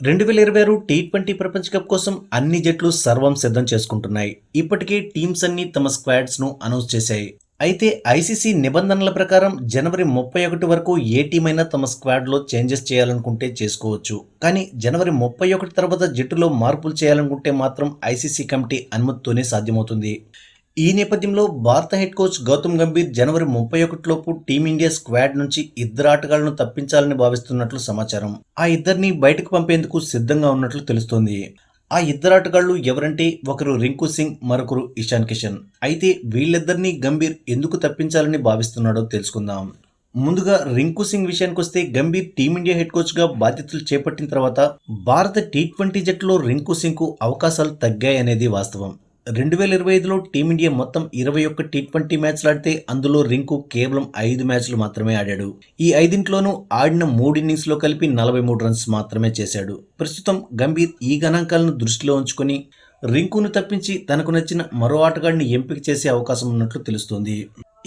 2026 T20 ప్రపంచ cup కోసం అన్ని జట్లు సర్వం సిద్ధం చేసుకుంటున్నాయి. ఇప్పటికే టీమ్స్ అన్ని తమ స్క్వాడ్స్ ను అనౌన్స్ చేశాయి. అయితే ఐసీసీ నిబంధనల ప్రకారం జనవరి 31 వరకు ఏ టీం అయినా తమ స్క్వాడ్ లో చేంజెస్ చేయాలనుకుంటే చేసుకోవచ్చు. కానీ జనవరి 31 తర్వాత జట్టులో మార్పులు చేయాలనుకుంటే మాత్రం ఐసీసీ కమిటీ అనుమతితోనే సాధ్యమవుతుంది. ఈ నేపథ్యంలో భారత హెడ్ కోచ్ గౌతమ్ గంభీర్ జనవరి 31 లోపు టీమిండియా స్క్వాడ్ నుంచి ఇద్దరు ఆటగాళ్లను తప్పించాలని భావిస్తున్నట్లు సమాచారం. ఆ ఇద్దరిని బయటకు పంపేందుకు సిద్ధంగా ఉన్నట్లు తెలుస్తోంది. ఆ ఇద్దరు ఆటగాళ్లు ఎవరంటే ఒకరు రింకు సింగ్, మరొకరు ఇషాన్ కిషన్. అయితే వీళ్ళిద్దరినీ గంభీర్ ఎందుకు తప్పించాలని భావిస్తున్నాడో తెలుసుకుందాం. ముందుగా రింకు సింగ్ విషయానికొస్తే గంభీర్ టీమిండియా హెడ్ కోచ్ గా బాధ్యతలు చేపట్టిన తర్వాత భారత టీ20 జట్టులో రింకు సింగ్ కు అవకాశాలు తగ్గాయనేది వాస్తవం. 2025లో టీమిండియా మొత్తం 21 టీ20 మ్యాచ్లు ఆడితే అందులో రింకు కేవలం 5 మ్యాచ్లు మాత్రమే ఆడాడు. ఈ 5 ఆడిన 3 ఇన్నింగ్స్లో కలిపి 43 రన్స్ మాత్రమే చేశాడు. ప్రస్తుతం గంభీర్ ఈ గణాంకాలను దృష్టిలో ఉంచుకొని రింకును తప్పించి తనకు నచ్చిన మరో ఆటగాడిని ఎంపిక చేసే అవకాశం ఉన్నట్లు తెలుస్తోంది.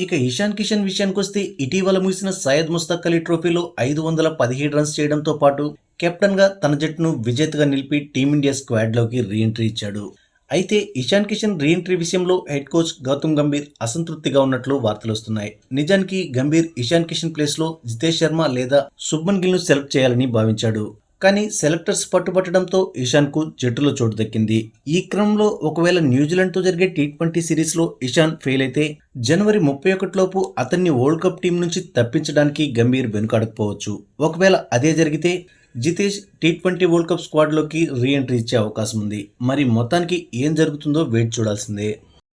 ఇక ఇషాన్ కిషన్ విషయానికొస్తే ఇటీవల ముగిసిన సయ్యద్ ముస్తక్ అలీ ట్రోఫీలో 517 రన్స్ చేయడంతో పాటు కెప్టెన్ గా తన జట్టును విజేతగా నిలిపి టీమిండియా స్క్వాడ్లోకి రీఎంట్రీ ఇచ్చాడు. అయితే ఇషాన్ కిషన్ రీఎంట్రీ విషయంలో హెడ్ కోచ్ గౌతమ్ గంభీర్ అసంతృప్తిగా ఉన్నట్లు వార్తలు వస్తున్నాయి. నిజానికి గంభీర్ ఇషాన్ కిషన్ ప్లేస్ లో జితేష్ శర్మ లేదా శుభ్మన్ గిల్ ను సెలెక్ట్ చేయాలని భావించాడు. కానీ సెలెక్టర్స్ పట్టుబట్టడంతో ఇషాన్ కు జట్టులో చోటు దక్కింది. ఈ క్రమంలో ఒకవేళ న్యూజిలాండ్ తో జరిగే టీ20 సిరీస్ లో ఇషాన్ ఫెయిల్ అయితే జనవరి 31 లోపు అతన్ని వరల్డ్ కప్ టీం నుంచి తప్పించడానికి గంభీర్ వెనుకాడకపోవచ్చు. ఒకవేళ అదే జరిగితే Jitesh T20 world cup squad లోకి రీఎంట్రీ ఇచ్చే అవకాశం ఉంది. మరి మొత్తానికి ఏం జరుగుతుందో వేచి చూడాల్సిందే.